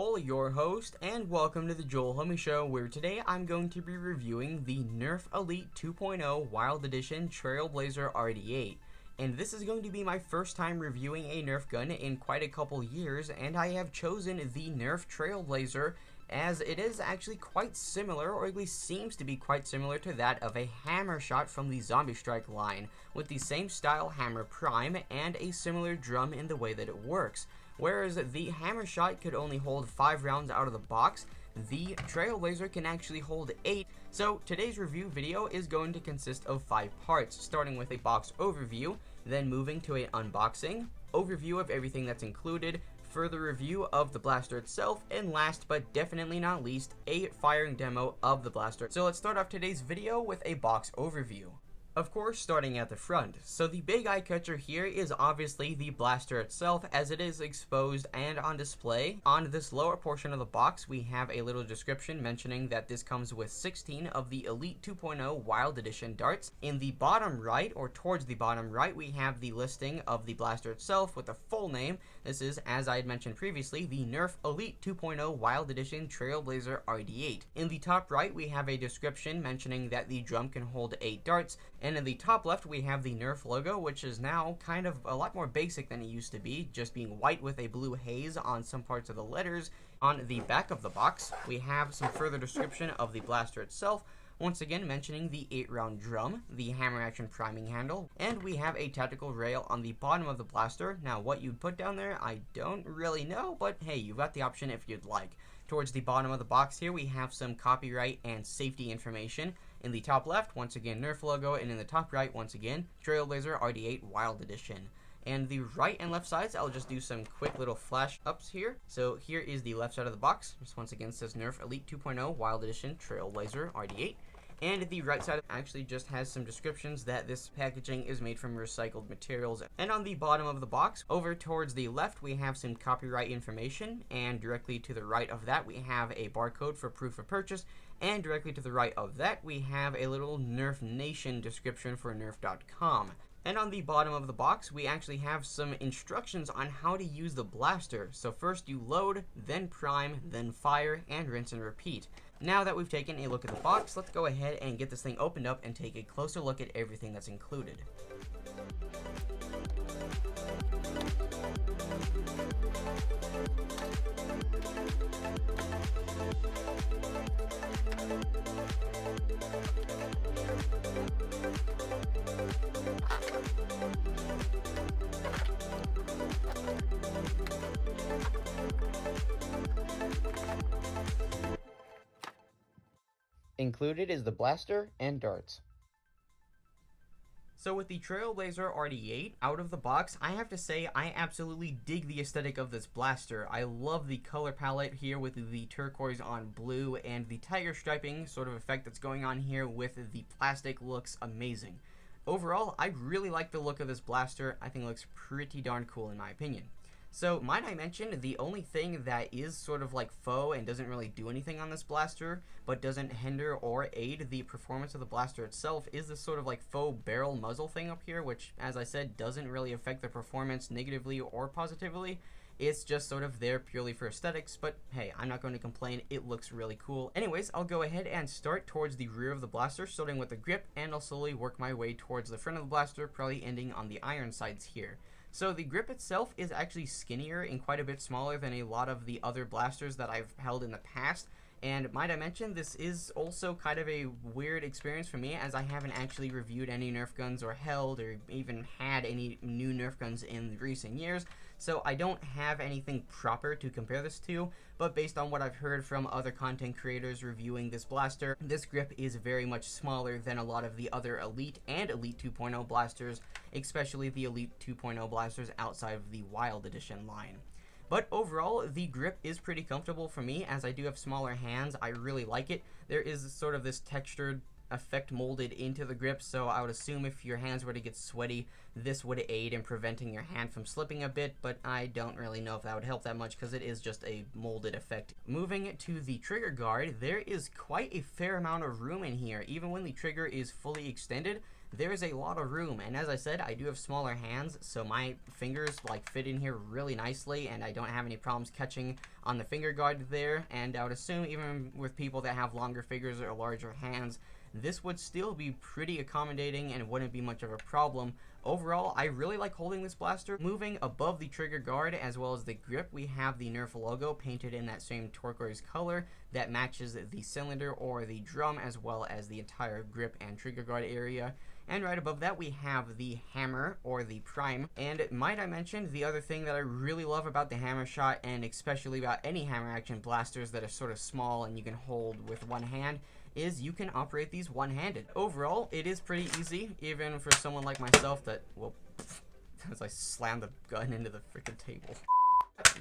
Joel, your host, and welcome to the Joel Homie Show, where today I'm going to be reviewing the Nerf-Elite 2.0 Wild Edition Trailblazer RD-8. And this is going to be my first time reviewing a Nerf gun in quite a couple years, and I have chosen the Nerf Trailblazer as it is actually quite similar, or at least seems to be quite similar to that of a Hammershot from the Zombie Strike line, with the same style hammer prime and a similar drum in the way that it works. Whereas the Hammershot could only hold 5 rounds out of the box, the Trailblazer can actually hold 8. So today's review video is going to consist of 5 parts, starting with a box overview, then moving to an unboxing, overview of everything that's included, further review of the blaster itself, and last but definitely not least, a firing demo of the blaster. So let's start off today's video with a box overview. Of course, starting at the front. So the big eye catcher here is obviously the blaster itself, as it is exposed and on display. On this lower portion of the box, we have a little description mentioning that this comes with 16 of the Elite 2.0 Wild Edition darts. In the bottom right, or towards the bottom right, we have the listing of the blaster itself with the full name. This is, as I had mentioned previously, the Nerf-Elite 2.0 Wild Edition Trailblazer RD-8. In the top right, we have a description mentioning that the drum can hold 8 darts, and in the top left, we have the Nerf logo, which is now kind of a lot more basic than it used to be, just being white with a blue haze on some parts of the letters. On the back of the box, we have some further description of the blaster itself, once again mentioning the 8-round drum, the hammer action priming handle, and we have a tactical rail on the bottom of the blaster. Now, what you'd put down there, I don't really know, but hey, you've got the option if you'd like. Towards the bottom of the box here, we have some copyright and safety information. In the top left, once again, Nerf logo, and in the top right, once again, Trailblazer RD-8 Wild Edition. And the right and left sides, I'll just do some quick little flash ups here. So here is the left side of the box. This once again says Nerf Elite 2.0 Wild Edition Trailblazer RD-8. And the right side actually just has some descriptions that this packaging is made from recycled materials. And on the bottom of the box, over towards the left, we have some copyright information. And directly to the right of that, we have a barcode for proof of purchase. And directly to the right of that, we have a little Nerf Nation description for Nerf.com. And on the bottom of the box, we actually have some instructions on how to use the blaster. So first you load, then prime, then fire, and rinse and repeat. Now that we've taken a look at the box, let's go ahead and get this thing opened up and take a closer look at everything that's included. Included is the blaster and darts. So with the Trailblazer RD-8 out of the box, I have to say I absolutely dig the aesthetic of this blaster. I love the color palette here with the turquoise on blue, and the tiger striping sort of effect that's going on here with the plastic looks amazing. Overall, I really like the look of this blaster. I think it looks pretty darn cool in my opinion. So, might I mention, the only thing that is sort of like faux and doesn't really do anything on this blaster, but doesn't hinder or aid the performance of the blaster itself, is this sort of like faux barrel muzzle thing up here, which, as I said, doesn't really affect the performance negatively or positively. It's just sort of there purely for aesthetics, but hey, I'm not going to complain, it looks really cool. Anyways, I'll go ahead and start towards the rear of the blaster, starting with the grip, and I'll slowly work my way towards the front of the blaster, probably ending on the iron sides here. So the grip itself is actually skinnier and quite a bit smaller than a lot of the other blasters that I've held in the past. And might I mention, this is also kind of a weird experience for me, as I haven't actually reviewed any Nerf guns or held or even had any new Nerf guns in recent years. So I don't have anything proper to compare this to, but based on what I've heard from other content creators reviewing this blaster, this grip is very much smaller than a lot of the other Elite and Elite 2.0 blasters, especially the Elite 2.0 blasters outside of the Wild Edition line. But overall, the grip is pretty comfortable for me, as I do have smaller hands. I really like it. There is sort of this textured effect molded into the grip, so I would assume if your hands were to get sweaty, this would aid in preventing your hand from slipping a bit, but I don't really know if that would help that much because it is just a molded effect. Moving to the trigger guard, there is quite a fair amount of room in here. Even when the trigger is fully extended, there is a lot of room, and as I said, I do have smaller hands, so my fingers like fit in here really nicely, and I don't have any problems catching on the finger guard there. And I would assume even with people that have longer fingers or larger hands, this would still be pretty accommodating and wouldn't be much of a problem. Overall, I really like holding this blaster. Moving above the trigger guard as well as the grip, we have the Nerf logo painted in that same turquoise color that matches the cylinder or the drum as well as the entire grip and trigger guard area. And right above that, we have the hammer or the prime. And might I mention, the other thing that I really love about the Hammershot, and especially about any hammer action blasters that are sort of small and you can hold with one hand, is you can operate these one-handed. Overall, it is pretty easy, even for someone like myself that, well, as I slammed the gun into the freaking table.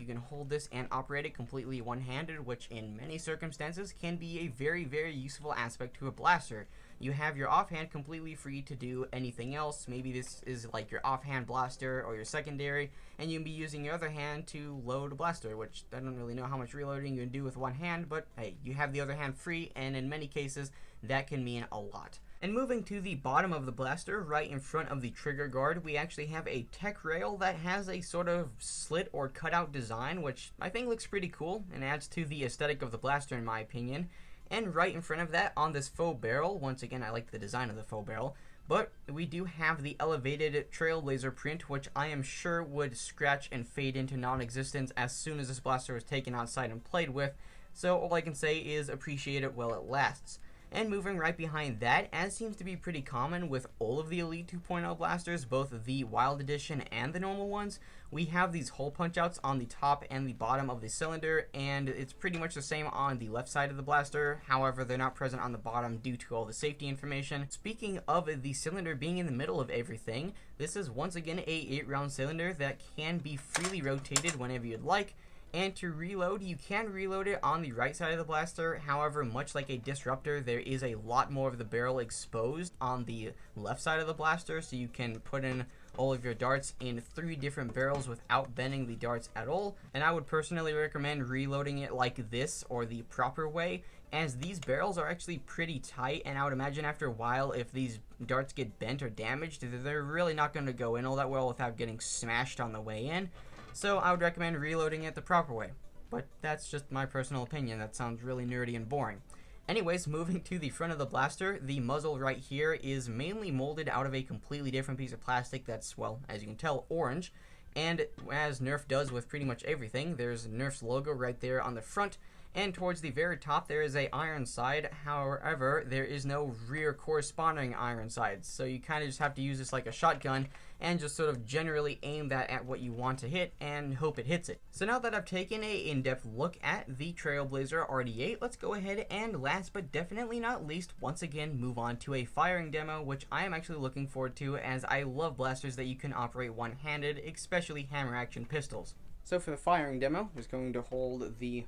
You can hold this and operate it completely one-handed, which in many circumstances can be a very, very useful aspect to a blaster. You have your offhand completely free to do anything else. Maybe this is like your offhand blaster or your secondary, and you can be using your other hand to load a blaster, which I don't really know how much reloading you can do with one hand, but hey, you have the other hand free, and in many cases, that can mean a lot. And moving to the bottom of the blaster, right in front of the trigger guard, we actually have a tech rail that has a sort of slit or cutout design, which I think looks pretty cool and adds to the aesthetic of the blaster in my opinion. And right in front of that, on this faux barrel, once again I like the design of the faux barrel, but we do have the elevated Trailblazer print, which I am sure would scratch and fade into non-existence as soon as this blaster was taken outside and played with, so all I can say is appreciate it while it lasts. And moving right behind that, as seems to be pretty common with all of the Elite 2.0 blasters, both the Wild Edition and the normal ones, we have these hole punch-outs on the top and the bottom of the cylinder, and it's pretty much the same on the left side of the blaster. However, they're not present on the bottom due to all the safety information. Speaking of the cylinder being in the middle of everything, this is once again a 8-round cylinder that can be freely rotated whenever you'd like. And to reload, you can reload it on the right side of the blaster. However, much like a disruptor, there is a lot more of the barrel exposed on the left side of the blaster, so you can put in all of your darts in 3 different barrels without bending the darts at all. And I would personally recommend reloading it like this, or the proper way, as these barrels are actually pretty tight, and I would imagine after a while, if these darts get bent or damaged, they're really not going to go in all that well without getting smashed on the way in. So I would recommend reloading it the proper way. But that's just my personal opinion. That sounds really nerdy and boring. Anyways, moving to the front of the blaster, the muzzle right here is mainly molded out of a completely different piece of plastic that's, well, as you can tell, orange. And as Nerf does with pretty much everything, there's Nerf's logo right there on the front. And towards the very top, there is a iron side. However, there is no rear corresponding iron sides. So you kind of just have to use this like a shotgun and just sort of generally aim that at what you want to hit and hope it hits it. So now that I've taken a in-depth look at the Trailblazer RD-8, let's go ahead and last but definitely not least, once again, move on to a firing demo, which I am actually looking forward to as I love blasters that you can operate one-handed, especially hammer action pistols. So for the firing demo, I'm just going to hold the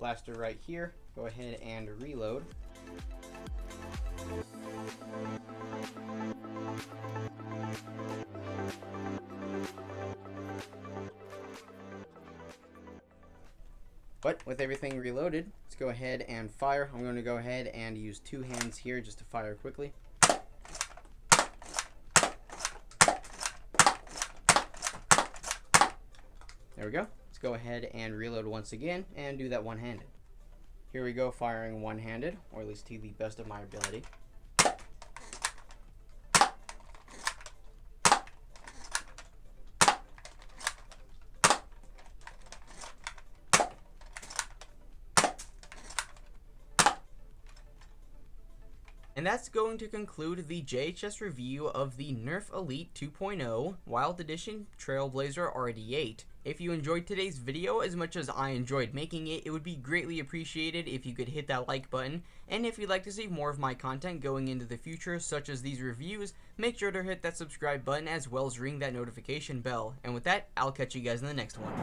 blaster right here, go ahead and reload. But with everything reloaded, let's go ahead and fire. I'm going to go ahead and use 2 hands here just to fire quickly. There we go. Let's go ahead and reload once again and do that one-handed. Here we go, firing one-handed, or at least to the best of my ability. And that's going to conclude the JHS review of the Nerf-Elite 2.0 Wild Edition Trailblazer RD-8. If you enjoyed today's video as much as I enjoyed making it, it would be greatly appreciated if you could hit that like button. And if you'd like to see more of my content going into the future, such as these reviews, make sure to hit that subscribe button as well as ring that notification bell. And with that, I'll catch you guys in the next one.